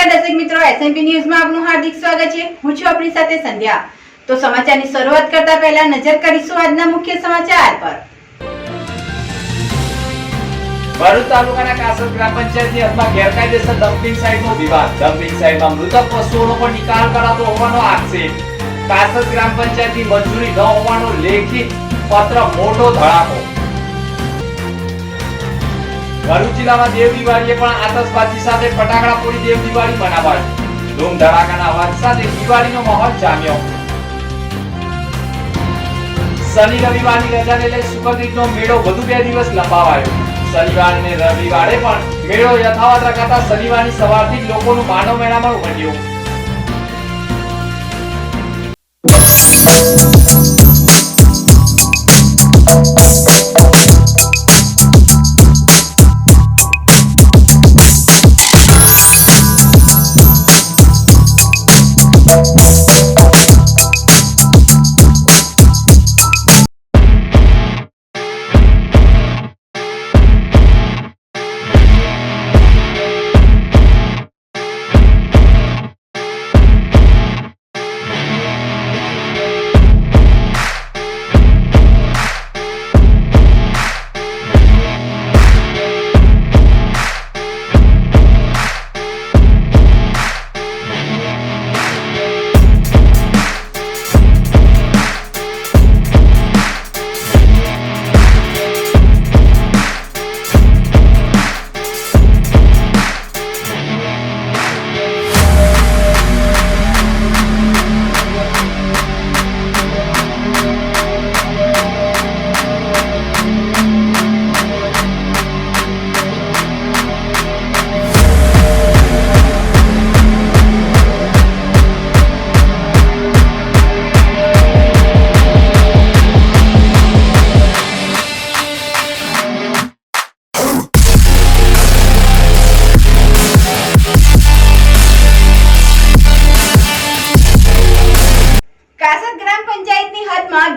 નમસ્કાર દર્શક મિત્રો, SMP ન્યૂઝમાં આપનું હાર્દિક સ્વાગત છે। હું છું આપની સાથે સંધ્યા। તો સમાચારની શરૂઆત કરતા પહેલા નજર કરીશું આજના મુખ્ય સમાચાર પર। ભરૂચ તાલુકાના કાસદ ગ્રામ પંચાયતની હદમાં ગેરકાયદેસર ડમ્પિંગ સાઇટનો વિવાદ। ડમ્પિંગ સાઇટમાં મૃતક પશુઓનો પણ નિકાલ કરાતો હોવાનો આક્ષેપ। કાસદ ગ્રામ પંચાયતની મંજૂરી ન હોવાનો લેખિત પત્ર મોટો ધડાકો। ભરૂચ જિલ્લામાં દેવ દિવાળીએ પણ આતશબાજી સાથે ફટાકડા ફોડી દેવ દિવાળી મનાવાઈ। ધૂમ ધડાકાના અવાજ સાથે દિવાળીનો માહોલ જામ્યો। શનિ રવિવારની રજાને લઈ સુખદીપનો મેળો વધુ 2 દિવસ લંબાવાયો। શનિવાર અને રવિવારે પણ મેળો યથાવત રખાતા શનિવારની સવારથી જ લોકોનું માનવ મેળામાં ઉમટ્યું।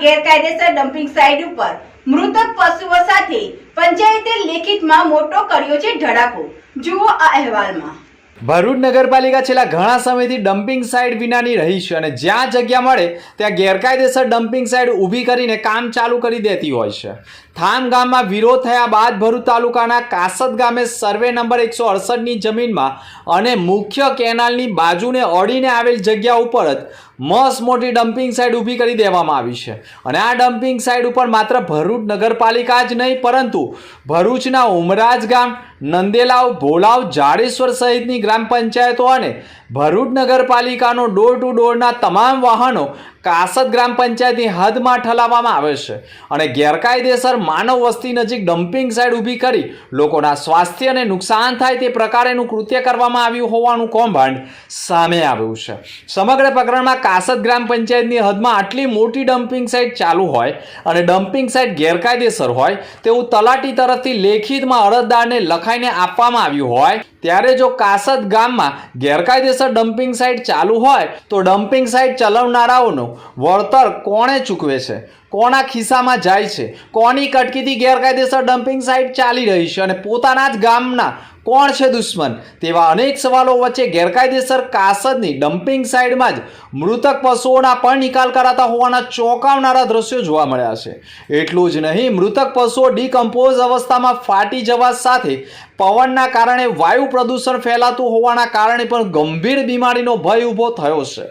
ગેરકાયદેસર ડમ્પિંગ સાઇટ ઉપર મૃતક પશુઓ સાથે પંચાયતે લેખિતમાં મોટો કર્યો છે ધડાકો। જુઓ આ અહેવાલમાં। ભરૂચ નગરપાલિકા છેલ્લા ઘણા સમયથી ડમ્પિંગ સાઇટ વિનાની રહી છે અને જ્યાં જગ્યા મળે ત્યાં ગેરકાયદેસર ડમ્પિંગ સાઇટ ઊભી કરીને કામ ચાલુ કરી દેતી હોય છે। થામ ગામમાં વિરોધ થયા બાદ ભરૂચ તાલુકાના કાસદ ગામે સર્વે નંબર 168ની જમીનમાં અને મુખ્ય કેનાલની બાજુને અડીને આવેલ જગ્યા ઉપર જ મસ્ત મોટી ડમ્પિંગ સાઇટ ઊભી કરી દેવામાં આવી છે અને આ ડમ્પિંગ સાઇટ ઉપર માત્ર ભરૂચ નગરપાલિકા જ નહીં પરંતુ ભરૂચના ઉમરાજ ગામ, નંદેલાવ, ભોલાવ, જાડેશ્વર સહિતની ગ્રામ પંચાયતો અને ભરૂચ નગરપાલિકાનો ડોર ટુ ડોરના તમામ વાહનો કાસદ ગ્રામ પંચાયતની હદમાં ઠલાવવામાં આવે છે અને ગેરકાયદેસર માનવ વસ્તી નજીક ડમ્પિંગ સાઇટ ઊભી કરી લોકોના સ્વાસ્થ્યને નુકસાન થાય તે પ્રકારેનું કૃત્ય કરવામાં આવ્યું હોવાનું કૌભાંડ સામે આવ્યું છે। સમગ્ર પ્રકરણમાં કાસદ ગ્રામ પંચાયતની હદમાં આટલી મોટી ડમ્પિંગ સાઇટ ચાલુ હોય અને ડમ્પિંગ સાઇટ ગેરકાયદેસર હોય તેવું તલાટી તરફથી લેખિતમાં અરજદારને લખાઈને આપવામાં આવ્યું હોય ત્યારે જો કાસદ ગામમાં ગેરકાયદેસર ડમ્પિંગ સાઇટ ચાલુ હોય તો ડમ્પિંગ સાઇટ ચલાવનારાઓનું વળતર કોણે ચૂકવે છે, કોના ખિસ્સામાં જાય છે, કોની કટકીથી ગેરકાયદેસર ડમ્પિંગ સાઇટ ચાલી રહી છે અને પોતાના જ ગામના કોણ છે દુશ્મન તેવા અનેક સવાલો વચ્ચે ગેરકાયદેસર કાસદની ડમ્પિંગ સાઇટમાં જ મૃતક પશુઓના પણ નિકાલ કરાતા હોવાના ચોંકાવનારા દ્રશ્યો જોવા મળ્યા છે। એટલું જ નહીં, મૃતક પશુઓ ડિકમ્પોઝ અવસ્થામાં ફાટી જવા સાથે પવનના કારણે વાયુ પ્રદૂષણ ફેલાતું હોવાના કારણે પણ ગંભીર બીમારીનો ભય ઊભો થયો છે।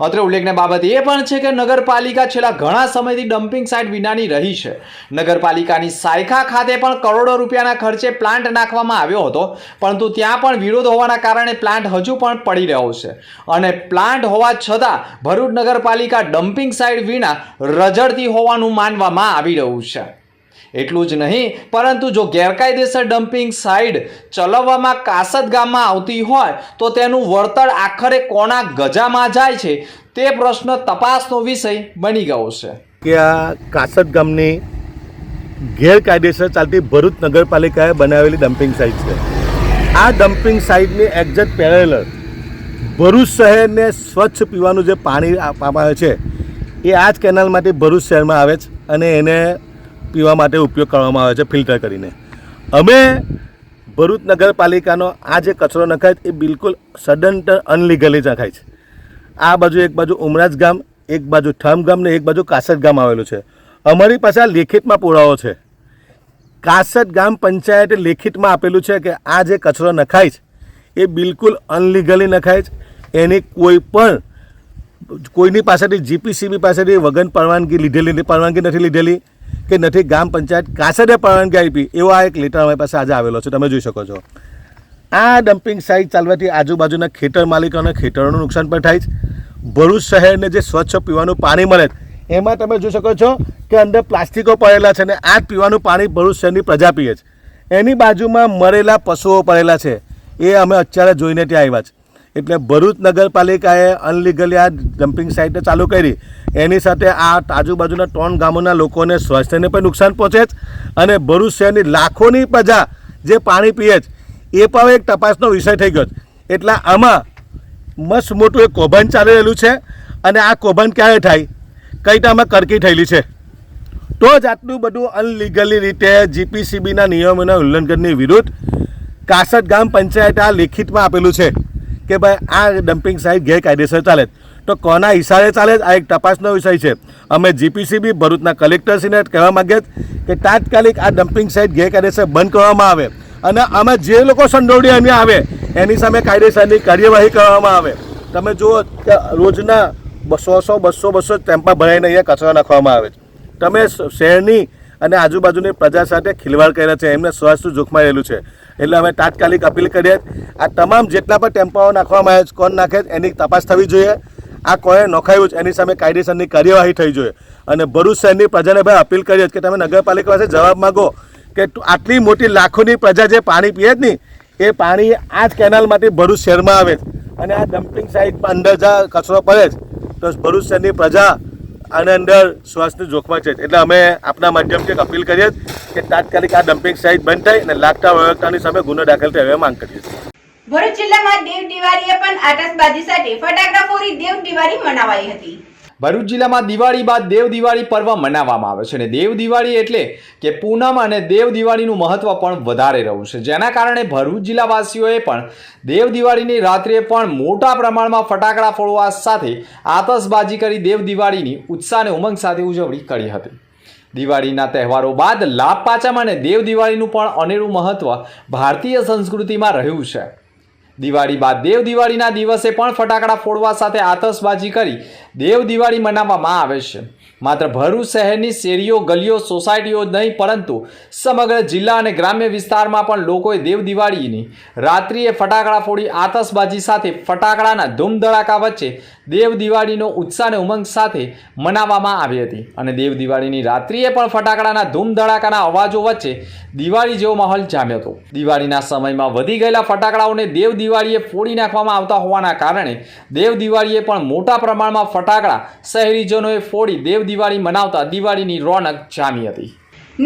અત્રે ઉલ્લેખનીય બાબત એ પણ છે કે નગરપાલિકા છેલ્લા ઘણા સમયથી ડમ્પિંગ સાઇટ વિનાની રહી છે। નગરપાલિકાની સાયખા ખાતે પણ કરોડો રૂપિયાના ખર્ચે પ્લાન્ટ નાખવામાં આવ્યો હતો પરંતુ ત્યાં પણ વિરોધ હોવાના કારણે પ્લાન્ટ હજુ પણ પડી રહ્યો છે અને પ્લાન્ટ હોવા છતાં ભરૂચ નગરપાલિકા ડમ્પિંગ સાઇટ વિના રઝળતી હોવાનું માનવામાં આવી રહ્યું છે। એટલું જ નહીં પરંતુ જો ગેરકાયદેસર ડમ્પિંગ સાઇટ ચલાવવામાં કાસદ ગામમાં આવતી હોય તો તેનું વળતર આખરે કોના ગજામાં જાય છે તે પ્રશ્ન તપાસનો વિષય બની ગયો છે કે આ કાસદ ગામની ગેરકાયદેસર ચાલતી ભરૂચ નગરપાલિકાએ બનાવેલી ડમ્પિંગ સાઇટ છે। આ ડમ્પિંગ સાઇટની એક્ઝેક્ટ પેરેલલ ભરૂચ શહેરને સ્વચ્છ પીવાનું જે પાણી આપવામાં આવે છે એ આ જ કેનાલમાંથી ભરૂચ શહેરમાં આવે છે અને એને પીવા માટે ઉપયોગ કરવામાં આવે છે ફિલ્ટર કરીને। અમે ભરૂચ નગરપાલિકાનો આ જે કચરો નખાય છે એ બિલકુલ સડનટર અનલીગલી નખાય છે. આ બાજુ એક બાજુ ઉમરાજ ગામ, એક બાજુ ઠામ ગામ ને એક બાજુ કાસટ ગામ આવેલું છે. અમારી પાસે આ લેખિતમાં પુરાવો છે. કાસટ ગામ પંચાયતે લેખિતમાં આપેલું છે કે આ જે કચરો નખાય છે એ બિલકુલ અનલીગલી નખાય છે. એની કોઈની પાસેથી જીપીસીબી પાસેથી વગર પરવાનગી લીધેલી પરવાનગી નથી લીધેલી કે નથી ગામ પંચાયત કાસટે પરવાનગી આપી એવો આ એક લેટર અમારી પાસે આજે આવેલો છે. તમે જોઈ શકો છો. આ ડમ્પિંગ સાઇટ ચાલવાથી આજુબાજુના ખેતર માલિકોના ખેતરોનું નુકસાન પણ થાય છે. ભરૂચ શહેરને જે સ્વચ્છ પીવાનું પાણી મળે એમાં તમે જોઈ શકો છો કે અંદર પ્લાસ્ટિકો પડેલા છે અને આ જ પીવાનું પાણી ભરૂચ શહેરની પ્રજા પીએ છે. એની બાજુમાં મરેલા પશુઓ પડેલા છે એ અમે અત્યારે જોઈને ત્યાં આવ્યા છે. એટલે ભરૂચ નગરપાલિકાએ અનલીગલી આ ડમ્પિંગ સાઇટને ચાલુ કરી એની સાથે આ આજુબાજુના 3 ગામોના લોકોને સ્વાસ્થ્યને પણ નુકસાન પહોંચે છે અને ભરૂચ શહેરની લાખોની પ્રજા જે પાણી પીએ છે એ પણ એક તપાસનો વિષય થઈ ગયો. એટલે આમાં મસ્ત મોટું એક કૌભાંડ ચાલી રહેલું છે અને આ કૌભાંડ ક્યારે થાય કઈ ટાઈમે કરકી થયેલી છે તો જ આટલું બધું અનલીગલી રીતે જીપીસીબીના નિયમોના ઉલ્લંઘનની વિરુદ્ધ કાસટ ગામ પંચાયતે આ લેખિતમાં આપેલું છે કે ભાઈ આ ડમ્પિંગ સાઇટ ગેરકાયદેસર ચાલે તો કોના ઇશારે ચાલે આ એક તપાસનો વિષય છે. અમે જીપીસીબી ભરૂચના કલેક્ટરશ્રીને કહેવા માગીએ કે તાત્કાલિક આ ડમ્પિંગ સાઇટ ગેરકાયદેસર બંધ કરવામાં આવે અને અમે જે લોકો સંડોવણી અહીંયા આવે એની સામે કાયદેસરની કાર્યવાહી કરવામાં આવે. તમે જુઓ કે રોજના 100-200 ટેમ્પા ભરાઈને અહીંયા કચરો નાખવામાં આવે છે. તમે શહેરની અને આજુબાજુની પ્રજા સાથે ખિલવાડ કર્યા છે, એમને સ્વાસ્થ્ય જોખમાઈ રહેલું છે. એટલે અમે તાત્કાલિક અપીલ કરીએ આ તમામ જેટલા પણ ટેમ્પાઓ નાખવામાં આવે છે કોણ નાખે એની તપાસ થવી જોઈએ. આ કોણે નોખાયું છે એની સામે કાયદેસરની કાર્યવાહી થઈ જોઈએ. અને ભરૂચ શહેરની પ્રજાને ભાઈ અપીલ કરીએ કે તમે નગરપાલિકા પાસે જવાબ માગો કે આટલી મોટી લાખોની પ્રજા જે પાણી પીએ જ નહીં એ પાણી આ જ કેનાલમાંથી ભરૂચ શહેરમાં આવે છે અને આ ડમ્પિંગ સાઇટ અંદર જ્યાં કચરો પડે છે તો ભરૂચ શહેરની પ્રજા આની અંદર સ્વાસ્થ્ય જોખમાય છે. એટલે અમે આપણા માધ્યમથી અપીલ કરીએ કે તાત્કાલિક આ ડમ્પિંગ સાઇટ બંધ થાય અને લાગતા વળગતાની સામે ગુનો દાખલ થાય એવી માંગ કરીએ છીએ. ભરૂચ જિલ્લામાં દેવ દિવાળીએ પણ આતશબાજી સાથે ફટાકડા ફોડી દેવ દિવાળી મનાવાઈ હતી. ભરૂચ જિલ્લામાં દિવાળી બાદ દેવ દિવાળી પર્વ મનાવવામાં આવે છે અને દેવ દિવાળી એટલે કે પૂનમ અને દેવ દિવાળીનું મહત્વ પણ વધારે રહ્યું છે, જેના કારણે ભરૂચ જિલ્લાવાસીઓએ પણ દેવ દિવાળીની રાત્રે પણ મોટા પ્રમાણમાં ફટાકડા ફોડવા સાથે આતશબાજી કરી દેવ દિવાળીની ઉત્સાહ અને ઉમંગ સાથે ઉજવણી કરી હતી. દિવાળીના તહેવારો બાદ લાભ પાંચમ અને દેવ દિવાળીનું પણ અનેરું મહત્વ ભારતીય સંસ્કૃતિમાં રહ્યું છે. દિવાળી બાદ દેવ દિવાળીના દિવસે પણ ફટાકડા ફોડવા સાથે આતશબાજી કરી દેવ દિવાળી મનાવવામાં આવે છે. માત્ર ભરૂચ શહેરની શેરીઓ, ગલીઓ, સોસાયટીઓ નહીં પરંતુ સમગ્ર જિલ્લા અને ગ્રામ્ય વિસ્તારમાં પણ લોકોએ દેવ દિવાળીની રાત્રિએ ફટાકડા ફોડી આતશબાજી સાથે ફટાકડાના ધૂમધડાકા વચ્ચે દેવ દિવાળીનો ઉત્સાહ અને ઉમંગ સાથે મનાવવામાં આવી હતી. અને દેવ દિવાળીની રાત્રિએ પણ ફટાકડાના ધૂમધડાકાના અવાજો વચ્ચે દિવાળી જેવો માહોલ જામ્યો હતો. દિવાળીના સમયમાં વધી ગયેલા ફટાકડાઓને દેવ દિવાળીએ ફોડી નાખવામાં આવતા હોવાના કારણે દેવ દિવાળીએ પણ મોટા પ્રમાણમાં ફટાકડા શહેરીજનોએ ફોડી દેવ દિવાળી મનાવતા દિવાળીની રોનક જામી હતી.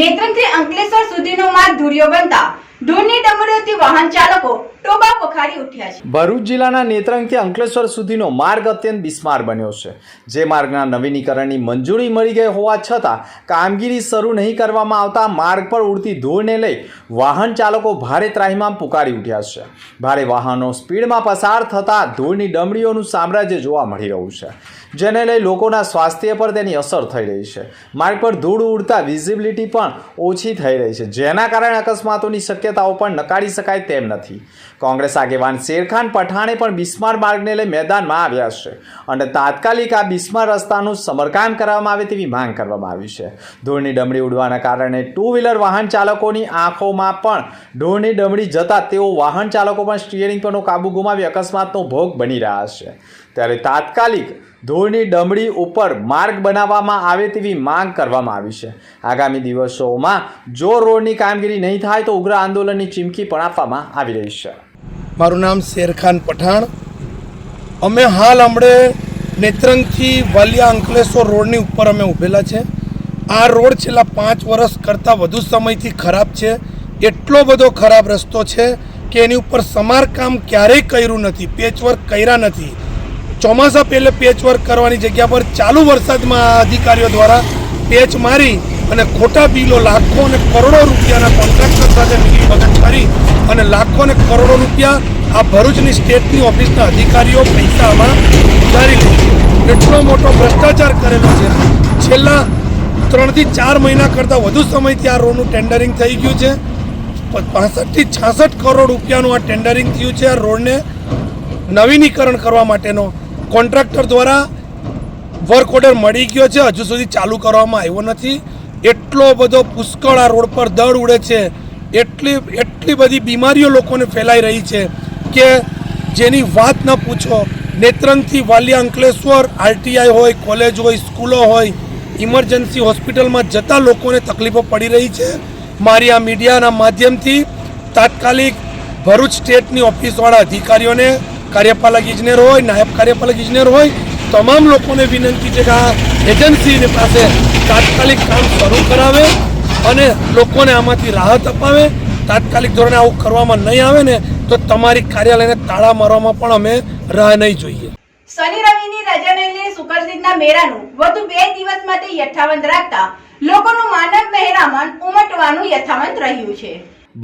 નેત્રંગથી અંકલેશ્વર સુધીનો માર્ગ ધૂળિયો બનતા ઢોરની ડમરીઓથી વાહન ચાલકો ટોબા પોખારી ઉઠ્યા છે. ભરૂચ જિલ્લાના નેત્રંગથી અંકલેશ્વર સુધીનો માર્ગ અત્યંત બિસ્માર બન્યો છે. જે માર્ગના નવીનીકરણની મંજૂરી મળી ગઈ હોવા છતાં કામગીરી શરૂ નહીં કરવામાં આવતા માર્ગ પર ઉડતી ધૂળને લઈ વાહન ચાલકો ભારે ત્રાહિમામ પુકારી ઉઠ્યા છે. ભારે વાહનો સ્પીડમાં પસાર થતાં ધૂળની ડમરીઓનું સામ્રાજ્ય જોવા મળી રહ્યું છે, જેને લઈ લોકોના સ્વાસ્થ્ય પર તેની અસર થઈ રહી છે. માર્ગ પર ધૂળ ઉડતા વિઝિબિલિટી પણ ઓછી થઈ રહી છે, જેના કારણે અકસ્માતોની શક્યતાઓ પણ નકારી શકાય તેમ નથી. કોંગ્રેસ આગેવાન શેરખાન પઠાણે પણ બિસ્માર માર્ગને લઈ મેદાનમાં આવ્યા છે અને તાત્કાલિક આ બિસ્માર રસ્તાનું સમારકામ કરવામાં આવે તેવી માંગ કરવામાં આવી છે. ધૂળની ડમરી ઉડવાના કારણે 2 વ્હીલર વાહન ચાલકોની આંખોમાં પણ ધૂળની ડમરી જતા તેઓ વાહન ચાલકો પણ સ્ટીયરિંગ પરનો કાબુ ગુમાવી અકસ્માતનો ભોગ બની રહ્યા છે. ત્યારે તાત્કાલિક ધૂળની ડમરી ઉપર માર્ગ બનાવવામાં આવે તેવી માંગ કરવામાં આવી છે. આગામી દિવસોમાં જો રોડની કામગીરી નહીં થાય તો ઉગ્ર આંદોલનની ચીમકી પણ આપવામાં આવી રહી છે. મારું નામ શેરખાન પઠાણ. અમે હાલ હમણે નેત્રંગથી વાલિયા અંકલેશ્વર રોડની ઉપર અમે ઊભેલા છે. આ રોડ છેલ્લા 5 વર્ષ કરતાં વધુ સમયથી ખરાબ છે. એટલો બધો ખરાબ રસ્તો છે કે એની ઉપર સમારકામ ક્યારેય કર્યું નથી, પેચવર્ક કર્યા નથી. ચોમાસા પહેલે પેચવર્ક કરવાની જગ્યા પર ચાલુ વરસાદમાં અધિકારીઓ દ્વારા પેચ મારી અને ખોટા બિલો લાખો અને કરોડો રૂપિયાના કોન્ટ્રાક્ટર સાથે મિલીભગત કરી અને લાખો અને કરોડો રૂપિયા આ ભરૂચની સ્ટેટની ઓફિસના અધિકારીઓ પૈસા આમાં ઉધારી લે છે. એટલો મોટો ભ્રષ્ટાચાર કરેલો છે. છેલ્લા 3 થી 4 મહિના કરતાં વધુ સમયથી આ રોડનું ટેન્ડરિંગ થઈ ગયું છે. 65 થી 66 કરોડ રૂપિયાનું આ ટેન્ડરિંગ થયું છે. આ રોડને નવીનીકરણ કરવા માટેનો કોન્ટ્રાક્ટર દ્વારા વર્ક ઓર્ડર મળી ગયો છે, હજુ સુધી ચાલુ કરવામાં આવ્યો નથી. એટલો બધો પુષ્કળ આ રોડ પર દળ ઉડે છે, એટલી બધી બીમારીઓ લોકોને ફેલાઈ રહી છે કે જેની વાત ન પૂછો. નેત્રંગથી વાલિયા અંકલેશ્વર આરટીઆઈ હોય, કોલેજ હોય, સ્કૂલો હોય, ઇમરજન્સી હોસ્પિટલમાં જતા લોકોને તકલીફો પડી રહી છે. મારી આ મીડિયાના માધ્યમથી તાત્કાલિક ભરૂચ સ્ટેટની ઓફિસવાળા અધિકારીઓને, કાર્યપાલક ઇજનેર હોય, નાયબ કાર્યપાલક ઇજનેર હોય, તમામ લોકોને વિનંતી છે કે આ એજન્સીની પાસે તાત્કાલિક કામ શરૂ કરાવે અને લોકોને આમાંથી રાહત અપાવે. તાત્કાલિક ધોરણે આવું કરવામાં નહીં આવે ને તો તમારી કાર્યાલયને તાળા મારવામાં પણ અમે રાહ નહીં જોઈએ. શનિ રવિની રજાને લઈને સુકલતીર્થના મેળાનું વધુ 2 દિવસ માટે યથાવત રાખતા લોકોનું માનવ મહેરામણ ઉમટવાનું યથાવત રહ્યું છે.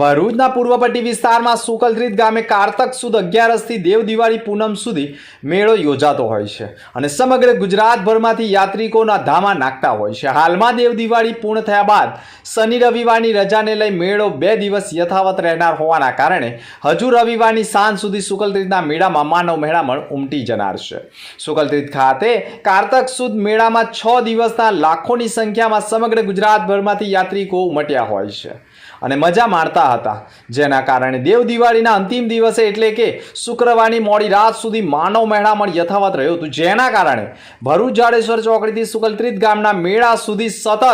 ભરૂચના પૂર્વપટ્ટી વિસ્તારમાં સુકલતીર્થ ગામે કારતક સુદ 11 થી દેવ દિવાળી પૂનમ સુધી મેળો યોજાતો હોય છે અને સમગ્ર ગુજરાતભરમાંથી યાત્રિકોના ધામા નાખતા હોય છે. હાલમાં દેવ દિવાળી પૂર્ણ થયા બાદ શનિ રવિવારની રજાને લઈ મેળો 2 દિવસ યથાવત રહેનાર હોવાના કારણે હજુ રવિવારની સાંજ સુધી સુકલતીર્થના મેળામાં માનવ મહેરામણ ઉમટી જનાર છે. સુકલતીર્થ ખાતે કારતક સુદ મેળામાં 6 દિવસના લાખોની સંખ્યામાં સમગ્ર ગુજરાતભરમાંથી યાત્રિકો ઉમટ્યા હોય છે અને મજા માણતા હતા, જેના કારણે દેવ દિવાળીના અંતિમ દિવસે એટલે કે શુક્રવારની મોડી રાત સુધી માનવ મહેરામણ યથાવત રહ્યું હતું, જેના કારણે ભરૂચ જાડેશ્વર ચોકડીથી સુકલતીર્થ ગામના મેળા સુધી સતત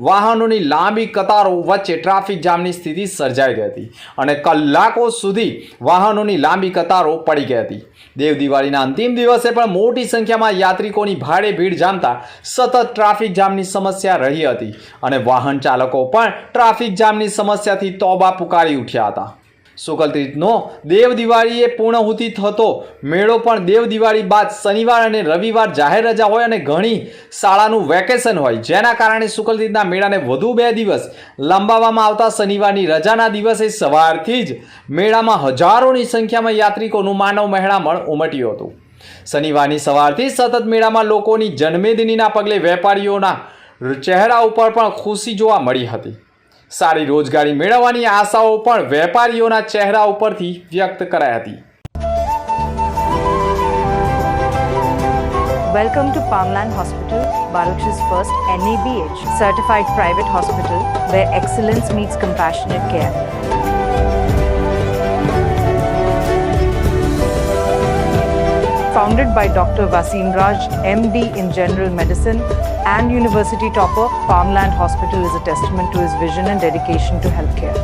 વાહનોની લાંબી કતારો વચ્ચે ટ્રાફિક જામની સ્થિતિ સર્જાઈ ગઈ હતી અને કલાકો સુધી વાહનોની લાંબી કતારો પડી ગઈ હતી. દેવ દિવાળીના અંતિમ દિવસે પણ મોટી સંખ્યામાં યાત્રિકોની ભારે ભીડ જામતા સતત ટ્રાફિક જામની સમસ્યા રહી હતી અને વાહન ચાલકો પણ ટ્રાફિક જામની સમસ્યાથી તોબા પુકારી ઉઠ્યા હતા. સુકલતીર્થનો દેવ દિવાળીએ પૂર્ણાહુતિ થતો મેળો પણ દેવ દિવાળી બાદ શનિવાર અને રવિવાર જાહેર રજા હોય અને ઘણી શાળાનું વેકેશન હોય, જેના કારણે સુકલતીર્થના મેળાને વધુ 2 દિવસ લંબાવવામાં આવતા શનિવારની રજાના દિવસે સવારથી જ મેળામાં હજારોની સંખ્યામાં યાત્રિકોનું માનવ મહેરામણ ઉમટ્યું હતું. શનિવારની સવારથી સતત મેળામાં લોકોની જન્મેદિનીના પગલે વેપારીઓના ચહેરા ઉપર પણ ખુશી જોવા મળી હતી. સારી રોજગારી મેળવવાની આશાઓ પણ વેપારીઓના ચહેરા ઉપરથી વ્યક્ત કરાઈ હતી. Welcome to Palmland Hospital, Baruch's first NABH certified private hospital where excellence meets compassionate care. Founded by Dr. Wasim Raj, MD in General Medicine and University topper, Palmland Hospital is a testament to his vision and dedication to healthcare.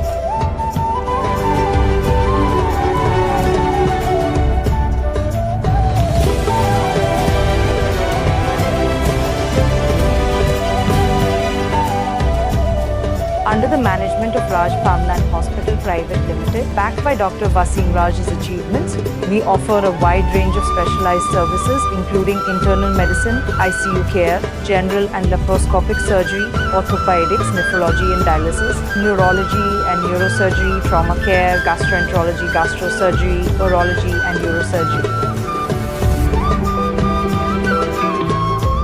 Under the management of Raj Palmland Hospital Private Limited, backed by Dr. Wasim Raj's achievements, we offer a wide range of specialized services including internal medicine, ICU care, general and laparoscopic surgery, orthopedics, nephrology and dialysis, neurology and neurosurgery, trauma care, gastroenterology, gastrosurgery, urology and neurosurgery.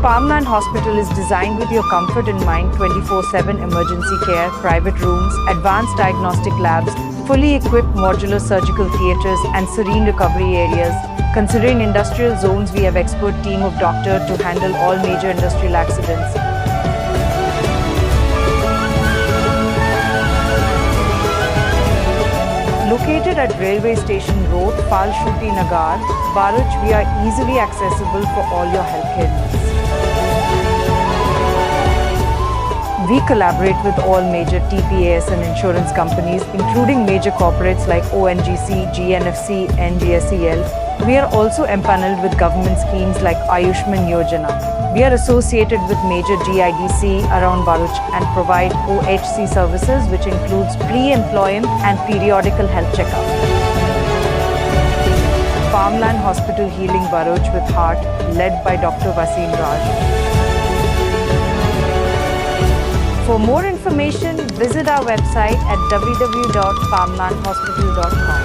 Palmland Hospital is designed with your comfort in mind. 24/7 emergency care, private rooms, advanced diagnostic labs, fully equipped modular surgical theatres and serene recovery areas. Considering industrial zones, we have expert team of doctors to handle all major industrial accidents. Located at Railway Station Road, Falshuti Nagar, Baruch, we are easily accessible for all your healthcare needs. We collaborate with all major TPAS and insurance companies, including major corporates like ONGC, GNFC, NGSEL. We are also empaneled with government schemes like Ayushman Yojana. We are associated with major GIDC around Baruch and provide OHC services, which includes pre-employment and periodical health checkup. Palmland Hospital Healing Baruch with Heart, led by Dr. Wasim Raj. For more information, visit our website at www.farmlandhospital.com.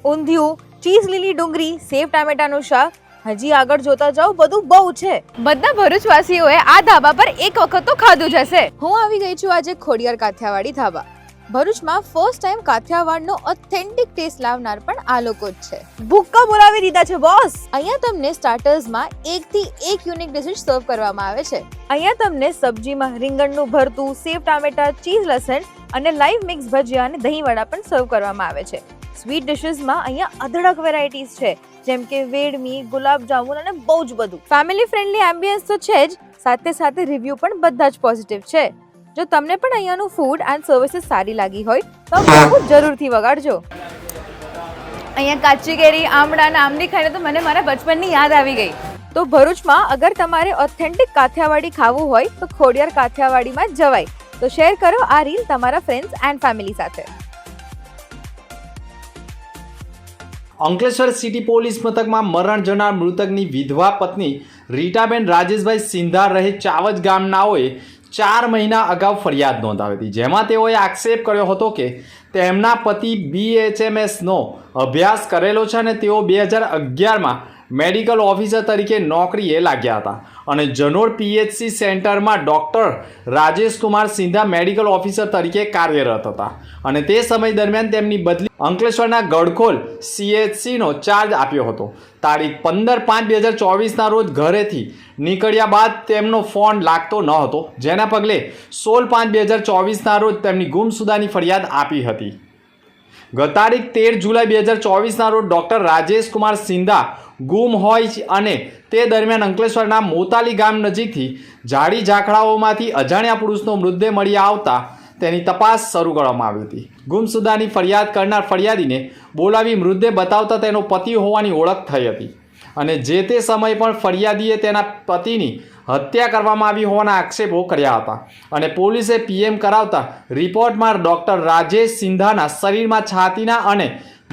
Undhiyu, cheese લીલી ડુંગળી, સેવ ટામેટાનું શાક, હજી આગળ જોતા જાઓ બધું બહુ છે. બધા ભરૂચવાસીઓએ આ ધાબા પર એક વખત તો ખાધું જ હશે. હું આવી ગઈ છું આજે ખોડિયાર કાઠિયાવાડી ધાબા. ભરૂચમાં ફર્સ્ટ ટાઈમ કાઠિયાવાડનો ઓથેન્ટિક ટેસ્ટ લાવનાર પણ આ લોકો જ છે. ભૂક્કા બોલાવી દીધા છે બોસ. અહીંયા તમને સ્ટાર્ટર્સમાં એકથી એક યુનિક ડિશિસ સર્વ કરવામાં આવે છે. અહીંયા તમને સબ્જીમાં રીંગણનું ભરતું, સેવ ટામેટા, ચીઝ લસણ અને લાઈવ મિક્સ ભજીયા અને દહીં વડા પણ સર્વ કરવામાં આવે છે. સ્વીટ ડિશિસમાં અહીંયા અઢળક વેરાયટીઝ છે, જેમ કે વેડમી, ગુલાબ જામુન અને બહુ જ બધું. ફેમિલી ફ્રેન્ડલી એમ્બિયન્સ તો છે જ, સાથે સાથે રિવ્યુ પણ બધા જ પોઝિટિવ છે. જો તમને પણ અહીંયાનું ફૂડ એન્ડ સર્વિસીસ સારી લાગી હોય તો બહુ જરૂરથી વગાડજો. અહીંયા કાચી કેરી, આમળા અને આંબલી ખાઈને તો મને મારા બચપનની યાદ આવી ગઈ. તો ભરૂચમાં અગર તમારે ઓથેન્ટિક કાઠિયાવાડી ખાવું હોય તો ખોડિયાર કાઠિયાવાડીમાં જ જવાય. તો શેર કરો આ રીલ તમારા ફ્રેન્ડ્સ એન્ડ ફેમિલી સાથે. અંકલેશ્વર સિટી પોલીસ મથકમાં મરણ જનાર મૃતકની વિધવા પત્ની રીટાબેન રાજેશભાઈ સિંધાર રહે ચાવજ ગામનાઓએ 4 મહિના અગાઉ ફરિયાદ નોંધાવી હતી, જેમાં તેઓએ આક્ષેપ કર્યો હતો કે તેમના પતિ BHMSનો અભ્યાસ કરેલો છે અને તેઓ 2011માં મેડિકલ ઓફિસર તરીકે નોકરીએ લાગ્યા હતા અને જનોડ PHC સેન્ટરમાં doctor Rajesh Kumar Sindha medical officer તરીકે કાર્યરત હતા અને તે સમય દરમિયાન તેમની બદલી અંકલેશ્વરના ગડખોલ CHCનો ચાર્જ આપ્યો હતો. તારીખ 15/5/2024ના રોજ ઘરેથી નીકળ્યા બાદ તેમનો ફોન લાગતો ન હતો, જેના પગલે 16/5/2024ના રોજ તેમની ગુમસુદાની ફરિયાદ આપી હતી. ગત તારીખ 13 જુલાઈ 2024ના રોજ ડૉક્ટર રાજેશકુમાર સિંધા ગુમ હોય અને તે દરમિયાન અંકલેશ્વરના મોતાલી ગામ નજીકથી ઝાડી ઝાખડાઓમાંથી અજાણ્યા પુરુષનો મૃતદેહ મળી આવતા તેની તપાસ શરૂ કરવામાં આવી હતી. ગુમસુદાની ફરિયાદ કરનાર ફરિયાદીને બોલાવી મૃતદેહ બતાવતા તેનો પતિ હોવાની ઓળખ થઈ હતી અને જે તે સમયે પણ ફરિયાદીએ તેના પતિની હત્યા કરવામાં આવી હોવાના આક્ષેપો કર્યા હતા અને પોલીસે PM કરાવતા રિપોર્ટમાં ડૉક્ટર રાજેશ સિંધાના શરીરમાં છાતીના અને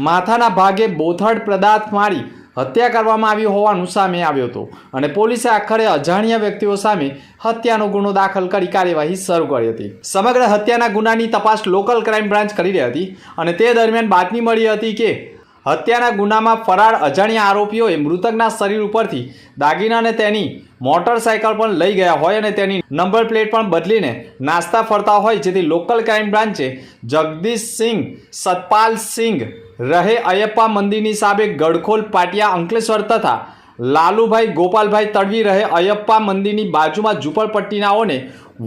માથાના ભાગે બોથડ પદાર્થ મારી હત્યા કરવામાં આવી હોવાનું સામે આવ્યું હતું અને પોલીસે આખરે અજાણ્યા વ્યક્તિઓ સામે હત્યાનો ગુનો દાખલ કરી કાર્યવાહી શરૂ કરી હતી. સમગ્ર હત્યાના ગુનાની તપાસ લોકલ ક્રાઇમ બ્રાન્ચ કરી રહી હતી અને તે દરમિયાન બાતમી મળી હતી કે હત્યાના ગુનામાં ફરાર અજાણ્યા આરોપીઓએ મૃતકના શરીર ઉપરથી દાગીનાને તેની મોટરસાયકલ પણ લઈ ગયા હોય અને તેની નંબર પ્લેટ પણ બદલીને નાસ્તા ફરતા હોય, જેથી લોકલ ક્રાઇમ બ્રાન્ચે જગદીશસિંહ સતપાલસિંહ રહે અયપ્પા મંદિરની સામે ગડખોલ પાટિયા અંકલેશ્વર તથા લાલુભાઈ ગોપાલભાઈ તડવી રહે અયપ્પા મંદિરની બાજુમાં ઝૂંપડપટ્ટીનાઓને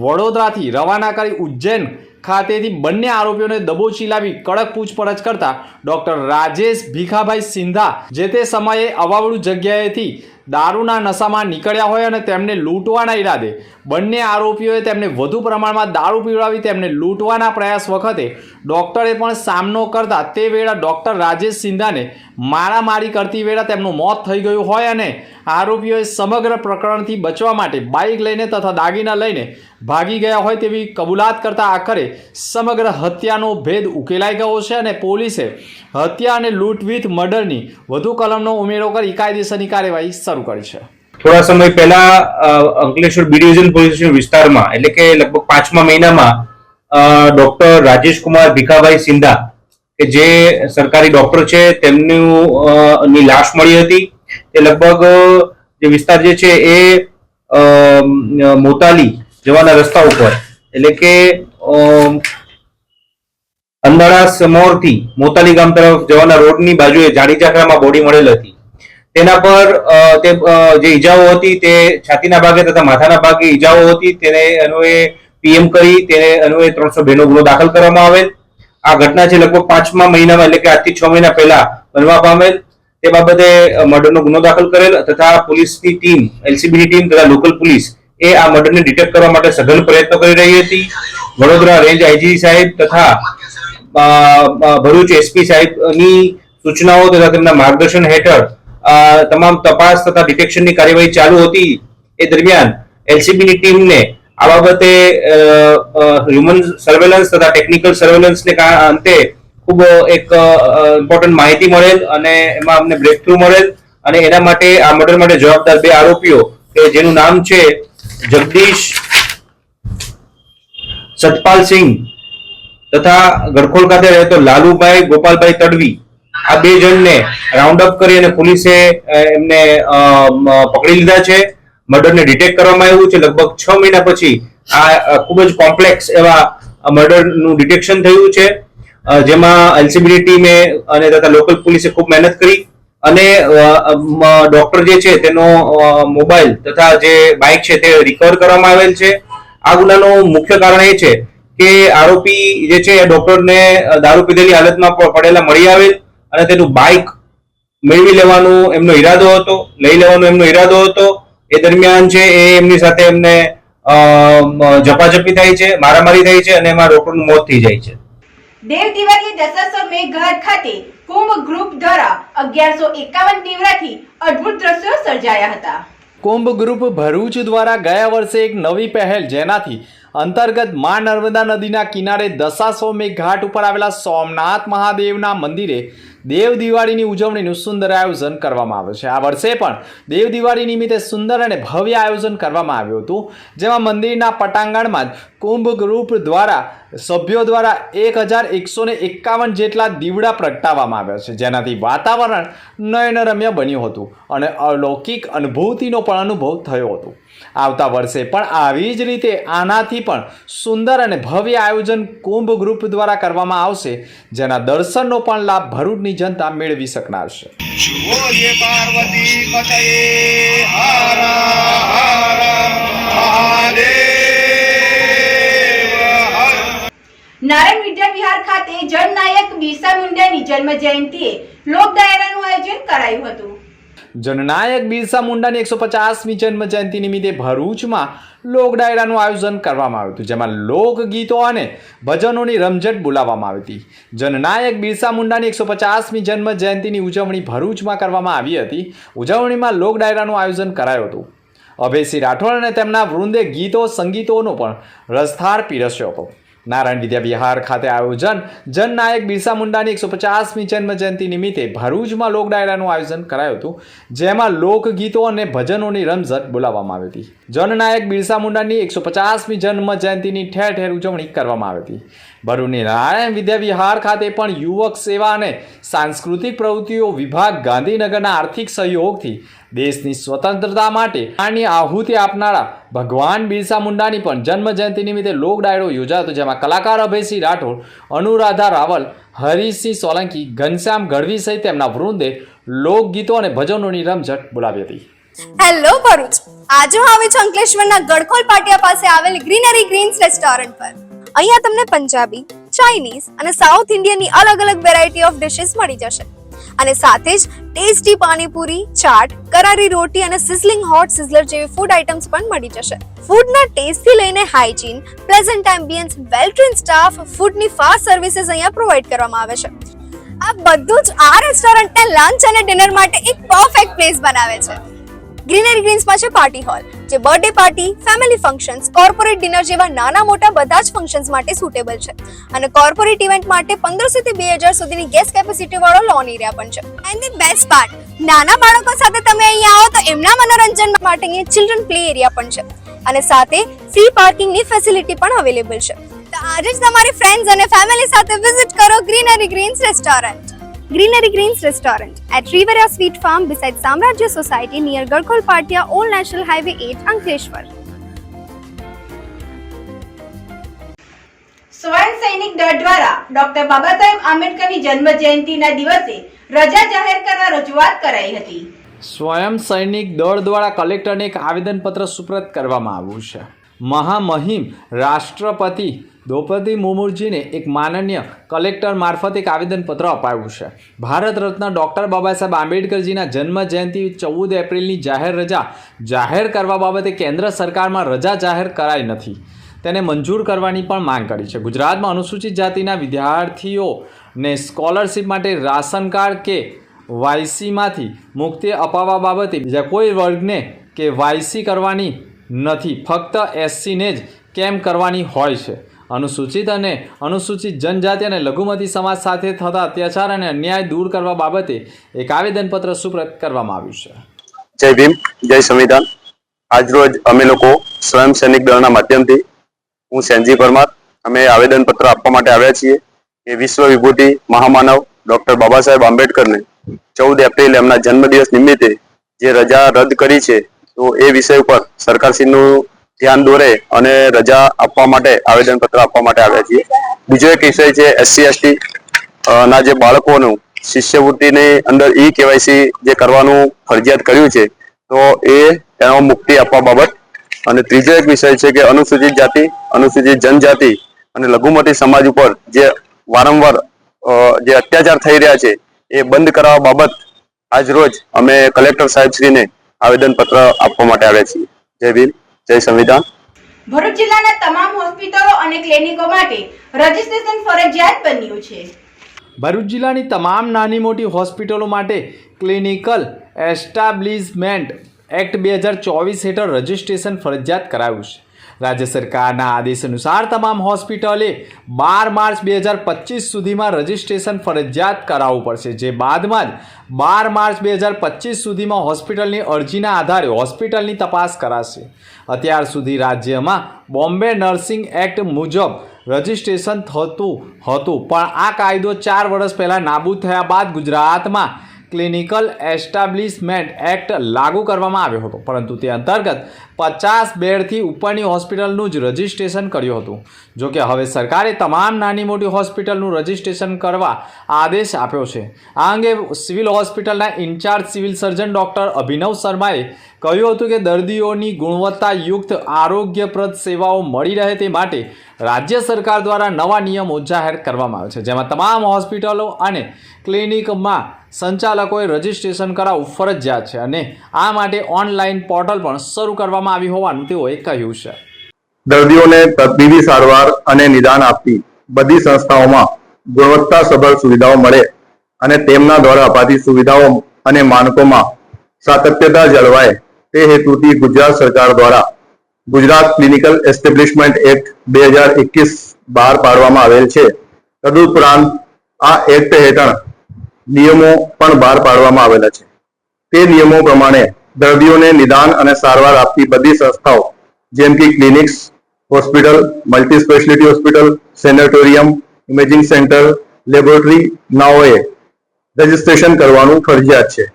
વડોદરાથી રવાના કરી ઉજ્જૈન ખાતેથી બંને આરોપીઓને દબોચી લાવી કડક પૂછપરછ કરતા ડૉક્ટર રાજેશ ભીખાભાઈ સિંધા જે તે સમયે અવાવડું જગ્યાએથી દારૂના નશામાં નીકળ્યા હોય અને તેમને લૂંટવાના ઈરાદે બંને આરોપીઓએ તેમને વધુ પ્રમાણમાં દારૂ પીવડાવી તેમને લૂંટવાના પ્રયાસ વખતે ડૉક્ટરે પણ સામનો કરતા તે વેળા ડૉક્ટર રાજેશ સિંધાને મારામારી કરતી વેળા તેમનું મોત થઈ ગયું હોય અને આરોપીઓએ સમગ્ર પ્રકરણથી બચવા માટે બાઇક લઈને તથા દાગીના લઈને ભાગી ગયા હોય તેવી કબૂલાત કરતા આખરે સમગ્ર હત્યાનો ભેદ ઉકેલાઈ ગયો છે અને પોલીસે હત્યા અને લૂંટ વિથ મર્ડરની વધુ કલમનો ઉમેરો કરી કાયદેસરની કાર્યવાહી શરૂ કરી છે. થોડા સમય પહેલા Ankleshwar B division police station વિસ્તારમાં એટલે કે લગભગ 5મા મહિનામાં ડોક્ટર રાજેશકુમાર ભીખાભાઈ સિંધા કે જે સરકારી ડોક્ટર છે તેમની લાશ મળી હતી. તે લગભગ જે વિસ્તાર જે છે એ મોતાલી જવાના રસ્તા ઉપર એટલે કે અંધારા સમોરથી મોતાલી ગામ તરફ જવાના રોડની બાજુએ ઝાડી ઝાખરામાં બોડી મળેલ હતી. તેના પર તે જે ઈજાઓ હતી તે છાતીના ભાગે તથા માથાના ભાગે ઈજાઓ હતી. તેને અન્વયે PM કરી તેને અન્વયે 302 નો ગુનો દાખલ કરવામાં આવેલ. આ ઘટના છે લગભગ 5મા મહિનામાં એટલે કે આજથી 6 મહિના પહેલા બનવા પામેલ. તે બાબતે મર્ડરનો ગુનો દાખલ કરેલ તથા પોલીસની ટીમ LCBની ટીમ તથા લોકલ પોલીસ એ આ મર્ડરને ડિટેક્ટ કરવા માટે સઘન પ્રયત્નો કરી રહી હતી. વડોદરા રેન્જ IG સાહેબ તથા ભરૂચ SP સાહેબની સૂચનાઓ તથા તેમના માર્ગદર્શન હેઠળ તમામ તપાસ તથા ડિટેક્શનની કાર્યવાહી ચાલુ હતી. એ દરમિયાન LCBની ટીમને આ બાબતે હ્યુમન સર્વેલન્સ તથા ટેકનિકલ સર્વેલન્સને અંતે ખૂબ એક ઇમ્પોર્ટન્ટ માહિતી મળેલ અને એમાં અમને બ્રેક થ્રુ મળેલ અને એના માટે આ મર્ડર માટે જવાબદાર બે આરોપીઓ કે જેનું નામ છે જગદીશ સતપાલસિંહ તથા ગડખોલ ખાતે રહેતો લાલુભાઈ ગોપાલભાઈ તડવી, આ બે જણને રાઉન્ડ અપ કરી અને પોલીસે એમને પકડી લીધા છે. મર્ડરને ડિટેક્ટ કરવામાં આવ્યું છે. લગભગ 6 મહિના પછી આ ખૂબ જ કોમ્પ્લેક્સ એવા મર્ડરનું ડિટેક્શન થયું છે, જેમાં એલસીબીની ટીમે અને તથા લોકલ પોલીસે ખૂબ મહેનત કરી અને ડોક્ટર જે છે તેનો મોબાઈલ તથા જે બાઇક છે તે રિકવર કરવામાં આવેલ છે. આ ગુનાનું મુખ્ય કારણ એ છે કે આરોપી જે છે એ ડોક્ટરને દારૂ પીધેલી હાલતમાં પડેલા મળી આવેલ અને તેનું બાઇક મેળવી લેવાનો એમનો ઈરાદો હતો, લઈ લેવાનો એમનો ઈરાદો હતો. એ દરમિયાન છે એ એમની સાથે એમને ઝપાઝપી થાય છે, મારામારી થાય છે અને એમાં ડોક્ટરનું મોત થઈ જાય છે. દેવ દિવાળી દશાશ્વ મેઘઘાટ ખાતે કુંભ ગ્રુપ દ્વારા 1151 દીવડાથી અદ્ભુત દ્રશ્યો સર્જાયા હતા. કુંભ ગ્રુપ ભરૂચ દ્વારા ગયા વર્ષે એક નવી પહેલ, જેનાથી અંતર્ગત મા નર્મદા નદીના કિનારે દશાશ્વમેઘ ઘાટ ઉપર આવેલા સોમનાથ મહાદેવના મંદિરે દેવ દિવાળીની ઉજવણીનું સુંદર આયોજન કરવામાં આવે છે. આ વર્ષે પણ દેવ દિવાળી નિમિત્તે સુંદર અને ભવ્ય આયોજન કરવામાં આવ્યું હતું, જેમાં મંદિરના પટાંગણમાં જ કુંભ ગ્રુપ દ્વારા સભ્યો દ્વારા 1151 જેટલા દીવડા પ્રગટાવવામાં આવ્યા છે, જેનાથી વાતાવરણ નયનરમ્ય બન્યું હતું અને અલૌકિક અનુભૂતિનો પણ અનુભવ થયો હતો. આવતા વર્ષે પણ આવી જ રીતે આનાથી પણ સુંદર અને ભવ્ય આયોજન કુંભ ગ્રુપ દ્વારા કરવામાં આવશે, જેના દર્શનનો પણ લાભ ભરૂચની જનતા મેળવી શકનાર છે. નારાયણ વિદ્યા વિહાર ખાતે જનનાયક બિરસા મુંડાની જન્મ જયંતિએ લોક ડાયરાનું આયોજન કરાયું હતું. જનનાયક બિરસા મુંડાની 150મી જન્મ જયંતિ નિમિત્તે ભરૂચમાં લોક ડાયરાનું આયોજન કરવામાં આવ્યું હતું, જેમાં લોકગીતો અને ભજનોની રમઝટ બોલાવવામાં આવી હતી. જનનાયક બિરસા મુંડાની 150મી જન્મ જયંતિની ઉજવણી ભરૂચમાં કરવામાં આવી હતી. ઉજવણીમાં લોક ડાયરાનું આયોજન કરાયું હતું. અભયસિંહ રાઠોડ અને તેમના વૃંદે ગીતો સંગીતોનો પણ રસથાળ પીરસ્યો હતો. નારાયણ વિદ્યા વિહાર ખાતે આયોજન જનનાયક બિરસા મુંડાની 150મી જન્મ જયંતિ નિમિત્તે ભરૂચમાં લોક ડાયરાનું આયોજન કરાયું હતું, જેમાં લોકગીતો અને ભજનોની રમઝટ બોલાવવામાં આવી હતી. જનનાયક બિરસા મુંડાની 150મી જન્મ જયંતિની ઠેર ઠેર ઉજવણી કરવામાં આવી હતી. ભરૂચની નારાયણ વિદ્યા વિહાર ખાતે પણ યુવક સેવા અને સાંસ્કૃતિક પ્રવૃત્તિઓ વિભાગ ગાંધીનગરના આર્થિક સહયોગથી દેશની સ્વતંત્રતા માટે આની આહુતિ આપનારા ભગવાન બિરસા મુંડાની પણ જન્મ જયંતિ નિમિત્તે લોક ડાયરો યોજાયો, જેમાં કલાકાર અભયસિંહ રાઠોડ, અનુરાધા રાવલ, હરીશસિંહ સોલંકી, ઘનશ્યામ ગઢવી સહિત તેમના વૃંદે લોકગીતો અને ભજનોની રમઝટ બોલાવી હતી. હેલો ભરૂચ, આજે હું આવી છું અંકલેશ્વરના ગડખોલ પાટિયા પાસે આવેલ ગ્રીનરી ગ્રીન્સ રેસ્ટોરન્ટ પર. અહીંયા તમને પંજાબી, ચાઇનીઝ અને સાઉથ ઇન્ડિયનની અલગ અલગ વેરાયટી ઓફ ડિશિસ મળી જશે અને સાથે જ ટેસ્ટી પાણીપુરી, ચાટ, કરારી રોટી અને સિઝલિંગ હોટ સિઝલર જેવી ફૂડ આઇટમ્સ પણ મળી જશે. ફૂડના ટેસ્ટથી લઈને હાઇજીન, પ્લેઝન્ટ એમ્બિયન્સ, વેલ ટ્રેન્ડ સ્ટાફ, ફૂડની ફાસ્ટ સર્વિસીસ અહીંયા પ્રોવાઇડ કરવામાં આવે છે. આ બધું જ આ રેસ્ટોરન્ટને લંચ અને ડિનર માટે એક પરફેક્ટ પ્લેસ બનાવે છે. ગ્રીનરી ગ્રીન્સમાં છે પાર્ટી હોલ, જે birthday party, family functions, corporate dinner જેવા નાના મોટા બધા જ ફંક્શન્સ માટે સુટેબલ છે અને કોર્પોરેટ ઇવેન્ટ માટે 1500 થી 2000 સુધીની ગેસ્ટ કેપેસિટી વાળો લોન એરિયા પણ છે. એન્ડ ધ બેસ્ટ પાર્ટ, નાના બાળકો સાથે તમે અહીંયા આવો તો એમના મનોરંજન માટે અહીંયા ચિલ્ડ્રન પ્લે એરિયા પણ છે અને સાથે ફ્રી પાર્કિંગની ફેસિલિટી પણ અવેલેબલ છે. તો આજે જ તમારી ફ્રેન્ડ્સ અને ફેમિલી સાથે વિઝિટ કરો greenery greens restaurant. Greenery Greens Restaurant at Riveria Sweet Farm beside Samrajya Society near Garkhol Patia, Old National Highway 8, Ankleshwar. સ્વયં સૈનિક દળ દ્વારા ડોક્ટર બાબા સાહેબ આંબેડકરની જન્મ જયંતિના દિવસે રજા જાહેર કરવા રજૂઆત કરાઈ હતી. સ્વયં સૈનિક દળ દ્વારા કલેક્ટરને એક આવેદનપત્ર સુપ્રત કરવામાં આવ્યું છે. મહામહિમ રાષ્ટ્રપતિ દ્રૌપદી મુર્મુજીને એક માનનીય કલેક્ટર મારફત એક આવેદનપત્ર અપાયું છે. ભારત રત્ન ડૉક્ટર બાબા સાહેબ આંબેડકરજીના જન્મ જયંતિ 14 એપ્રિલની જાહેર રજા જાહેર કરવા બાબતે કેન્દ્ર સરકારમાં રજા જાહેર કરાઈ નથી, તેને મંજૂર કરવાની પણ માંગ કરી છે. ગુજરાતમાં અનુસૂચિત જાતિના વિદ્યાર્થીઓને સ્કોલરશિપ માટે રાશન કાર્ડ કે વાયસીમાંથી મુક્તિ અપાવવા બાબતે બીજા કોઈ વર્ગને કે વાયસી કરવાની નથી, ફક્ત એસસીને જ કેમ કરવાની હોય છે અનુસૂચિત અને અનુસૂચિત જનજાતિ અને લઘુમતી સમાજ સાથે થતા અત્યાચાર અને અન્યાય દૂર કરવા બાબતે એક આવેદનપત્ર સુપ્રત કરવામાં આવ્યું છે. જય ભીમ, જય સંવિધાન. આજરોજ અમે લોકો સ્વયં સૈનિક દળના માધ્યમથી હું સેનજી પરમાર અમે આવેદનપત્ર આપવા માટે આવ્યા છીએ કે વિશ્વ વિભૂતિ મહામાનવ ડોક્ટર બાબા સાહેબ આંબેડકરને 14 એપ્રિલ એમના જન્મદિવસ નિમિત્તે જે રજા રદ કરી છે તો એ વિષય ઉપર સરકારશ્રીનું ધ્યાન દોરે અને રજા આપવા માટે આવેદનપત્ર આપવા માટે આવ્યા છીએ. બીજો એક વિષય છે SC/ST ના જે બાળકોનું શિષ્યવૃત્તિની અંદર KYC જે કરવાનું ફરજિયાત કર્યું છે તો એનો મુક્તિ આપવા બાબત. અને ત્રીજો એક વિષય છે કે અનુસૂચિત જાતિ, અનુસૂચિત જનજાતિ અને લઘુમતી સમાજ ઉપર જે વારંવાર જે અત્યાચાર થઈ રહ્યા છે એ બંધ કરાવવા બાબત આજ રોજ અમે કલેક્ટર સાહેબશ્રીને આવેદનપત્ર આપવા માટે આવ્યા છીએ. જય ભીમ, જય સંવિધાન. ભરૂચ જિલ્લાના તમામ હોસ્પિટલો અને ક્લિનિકો માટે રજીસ્ટ્રેશન ફરજિયાત બન્યું છે. ભરૂચ જિલ્લાની તમામ નાની મોટી હોસ્પિટલો માટે ક્લિનિકલ એસ્ટાબ્લિશમેન્ટ એક્ટ 2024 હેઠળ રજિસ્ટ્રેશન ફરજિયાત કરાયું છે. રાજ્ય સરકારના આદેશ અનુસાર તમામ હોસ્પિટલે 12 માર્ચ 2025 સુધીમાં રજિસ્ટ્રેશન ફરજિયાત કરાવવું પડશે, જે બાદમાં જ 12 માર્ચ 2025 સુધીમાં હોસ્પિટલની અરજીના આધારે હોસ્પિટલની તપાસ કરાશે. અત્યાર સુધી રાજ્યમાં બોમ્બે નર્સિંગ એક્ટ મુજબ રજિસ્ટ્રેશન થતું હતું, પણ આ કાયદો 4 વર્ષ પહેલાં નાબૂદ થયા બાદ ગુજરાતમાં ક્લિનિકલ એસ્ટાબ્લિશમેન્ટ એક્ટ લાગુ કરવામાં આવ્યો હતો, પરંતુ તે અંતર્ગત 50 બેડથી ઉપરની હોસ્પિટલનું જ રજિસ્ટ્રેશન કર્યું હતું. જોકે હવે સરકારે તમામ નાની મોટી હોસ્પિટલનું રજિસ્ટ્રેશન કરવા આદેશ આપ્યો છે. આ અંગે સિવિલ હોસ્પિટલના ઇન્ચાર્જ સિવિલ સર્જન ડૉક્ટર અભિનવ શર્માએ કહ્યું હતું કે દર્દીઓની ગુણવત્તાયુક્ત આરોગ્યપ્રદ સેવાઓ મળી રહે તે માટે રાજ્ય સરકાર દ્વારા નવા નિયમો જાહેર કરવામાં આવે છે, જેમાં તમામ હોસ્પિટલો અને ક્લિનિકમાં સંચાલકોએ રજિસ્ટ્રેશન કરાવવું ફરજિયાત છે અને આ માટે ઓનલાઈન પોર્ટલ પણ શરૂ કરવામાં આવ્યું હોવાનું તેઓએ કહ્યું છે. દર્દીઓને તબીબી સારવાર અને નિદાન આપતી બધી સંસ્થાઓમાં ગુણવત્તાસભર સુવિધાઓ મળે અને તેમના દ્વારા અપાતી સુવિધાઓ અને માનકોમાં સાતત્યતા જળવાય તે હેતુથી ગુજરાત સરકાર દ્વારા ગુજરાત ક્લિનિકલ એસ્ટેબ્લિશમેન્ટ એક્ટ 2021 બહાર પાડવામાં આવેલ છે. તદુપરાંત આ એક્ટ હેઠળ નિયમો પણ બહાર પાડવામાં આવેલા છે. તે નિયમો પ્રમાણે દર્દીઓને નિદાન અને સારવાર આપતી બધી સંસ્થાઓ જેમ કે clinics, hospital, multi speciality hospital, sanatorium, imaging centre, laboratory નાઓએ રજીસ્ટ્રેશન કરવાનું ફરજિયાત છે.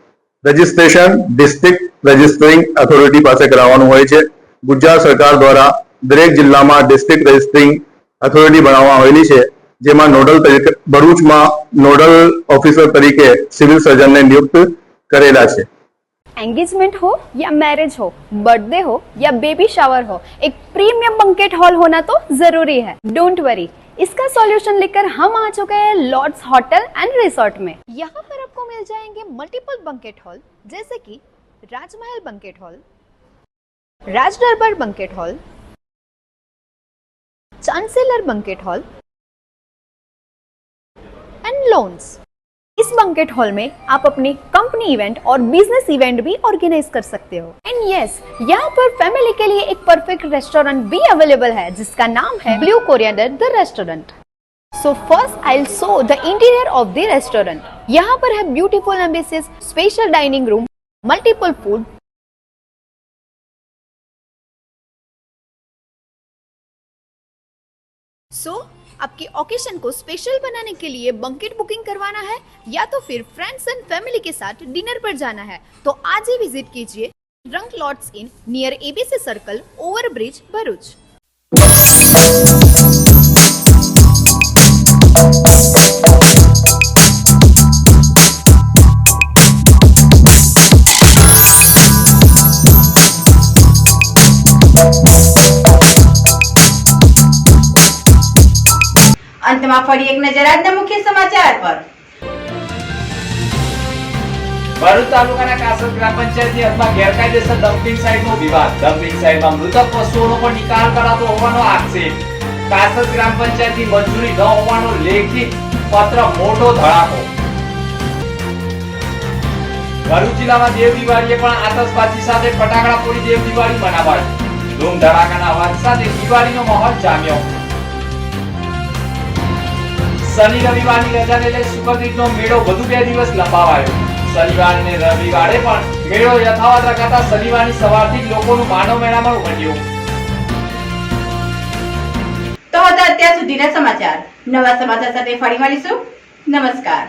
રજીસ્ટ્રેશન ડિસ્ટ્રિક્ટ રજિસ્ટરિંગ ઓથોરિટી પાસે કરાવવાનું હોય છે. ગુજરાત સરકાર દ્વારા દરેક જિલ્લામાં ડિસ્ટ્રિક્ટ રજિસ્ટરિંગ ઓથોરિટી બનાવવામાં આવેલી છે, જેમાં નોડલ તરીકે ભરૂચમાં નોડલ ઓફિસર તરીકે સિવિલ સર્જનને નિયુક્ત કરેલા છે. एंगेजमेंट हो या मैरिज हो, बर्थडे हो या बेबी शावर हो, एक प्रीमियम बंकेट हॉल होना तो जरूरी है. डोंट वरी, इसका सॉल्यूशन लेकर हम आ चुके हैं लॉर्ड्स होटल एंड रिसोर्ट में. यहाँ पर आपको मिल जाएंगे मल्टीपल बंकेट हॉल जैसे कि राजमहल banquet hall, Raj Darbar banquet hall, chancellor banquet hall and lawns. इस बंकेट हॉल में आप अपनी कंपनी इवेंट और बिजनेस इवेंट भी ऑर्गेनाइज कर सकते हो. एंड यस, यहाँ पर फैमिली के लिए एक परफेक्ट रेस्टोरेंट भी अवेलेबल है जिसका नाम है blue coriander the restaurant. So first I will show the interior of the restaurant. यहाँ पर है beautiful embassies, special dining room, multiple food. So आपके ओकेशन को स्पेशल बनाने के लिए बंकेट बुकिंग करवाना है या तो फिर फ्रेंड्स एंड फैमिली के साथ डिनर पर जाना है तो आज ही विजिट कीजिए रंग lots in near ABC circle, over bridge, Bharuch. અંતમાં ફરી એક નજર આજના મુખ્ય સમાચાર પર. ભરૂચ તાલુકાના કાસદ ગ્રામ પંચાયતની હદમાં ગેરકાયદેસર ડમ્પિંગ સાઇટનો વિવાદ. ડમ્પિંગ સાઇટમાં મૃતક પશુઓનો પણ નિકાલ કરાતો હોવાનો આક્ષેપ. કાસદ ગ્રામ પંચાયતની મંજૂરી ન હોવાનો લેખિત પત્ર મોટો ધડાકો. ભરૂચ જિલ્લામાં દેવ દિવાળીએ પણ આતશબાજી સાથે ફટાકડા ફોડી દેવ દિવાળી મનાવાય. ધૂમ ધડાકાના અવાજ સાથે દિવાળીનો માહોલ જામ્યો. શનિ રવિવારની રજાને લઈ સુખદીપનો મેળો વધુ 2 દિવસ લંબાવાયો. શનિવાર અને રવિવારે પણ મેળો યથાવત રખાતા શનિવારની સવારથી જ લોકોનું માનવ મેળામણ ઉમટ્યું. તો હતા અત્યાર સુધીના સમાચાર. નવા સમાચાર સાથે ફરી મળીશું. નમસ્કાર.